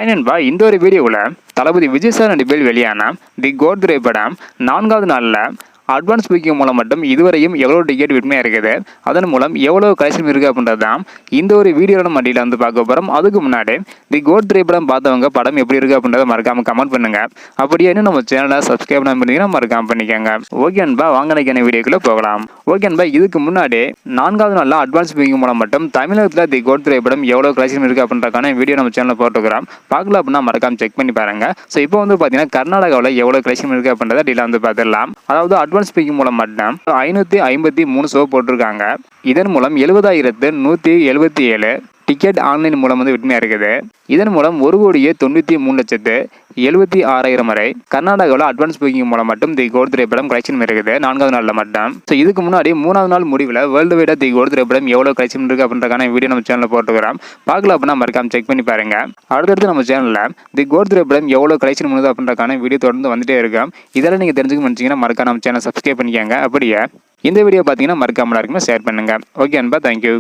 Hi நண்பா, இந்த ஒரு வீடியோவில் தளபதி விஜய் சார் நடிப்பில் வெளியான தி கோட் திரைப்படம் 4வது நாளில் அட்வான்ஸ் புக்கிங் மூலம் மட்டும் இதுவரையும் எவ்வளோ டிக்கெட் விற்பனையாக இருக்குது, அதன் மூலம் எவ்வளோ கலெக்ஷன் இருக்குது அப்படின்றது தான் இந்த ஒரு வீடியோட மட்டியில் வந்து பார்க்க போகிறோம். அதுக்கு முன்னாடி தி கோட் திரைப்படம் பார்த்தவங்க படம் எப்படி இருக்குது அப்படின்றத மறக்காமல் கமெண்ட் பண்ணுங்கள். அப்படியே இன்னும் நம்ம சேனலை சப்ஸ்கிரைப் பண்ணிங்கன்னா மறக்காமல் பண்ணிக்கோங்க. ஓகே அன்பா, வாங்க நினைக்கிற வீடியோக்குள்ளே போகலாம். ஓகே அன்பா, இதுக்கு முன்னாடி 4வது நாளில் அட்வான்ஸ் புக்கிங் மூலம் மட்டும் தமிழகத்தில் தி கோட் திரைப்படம் எவ்வளோ கலெக்ஷன் இருக்குது அப்படின்றக்கான வீடியோ நம்ம சேனலில் போட்டுக்கிறோம். பார்க்கல அப்படின்னா மறக்காமல் செக் பண்ணி பாருங்க. ஸோ இப்போ வந்து பார்த்தீங்கன்னா கர்நாடகாவில் எவ்வளோ கலெக்ஷன் இருக்குது அப்படின்றத டீலாக வந்து பார்த்துடலாம். அதாவது அட்வான்ஸ் புக்கிங் மூலம் மட்டும் 553 ஷோ போட்டிருக்காங்க. இதன் மூலம் 70,177 டிக்கெட் ஆன்லைன் மூலம் வந்து விற்பனையாக இருக்குது. இதன் மூலம் 1,93,76,000 வரை கர்நாடகாவில் அட்வான்ஸ் புக்கிங் மூலம் மட்டும் தி கோட் திரைப்படம் கலெக்ஷன் இருக்குது 4வது நாளில் மட்டும். ஸோ இதுக்கு முன்னாடி 3வது நாள் முடிவில் வேர்ல்டு வைடாக தி கோட் திரைப்படம் எவ்வளோ கலெக்ஷன் இருக்குது அப்படின்றக்கான வீடியோ நம்ம சேனலில் போட்டுக்கிறோம். பார்க்கல அப்படின்னா மறக்காம செக் பண்ணி பாருங்க. அடுத்தடுத்து நம்ம சேனலில் தி கோட் திரைப்படம் எவ்வளோ கலெக்ஷன் பண்ணுது அப்படின்றக்கான வீடியோ தொடர்ந்து வந்துட்டே இருக்கும். இதெல்லாம் நீங்கள் தெரிஞ்சுக்க நினச்சிங்கன்னா மறக்காம நம்ம சேனல் சப்ஸ்கிரைப் பண்ணிக்கோங்க. அப்படியே இந்த வீடியோ பார்த்தீங்கன்னா மறக்காம எல்லாருக்குமே ஷேர் பண்ணுங்க. ஓகே அன்பா, தேங்க்யூ.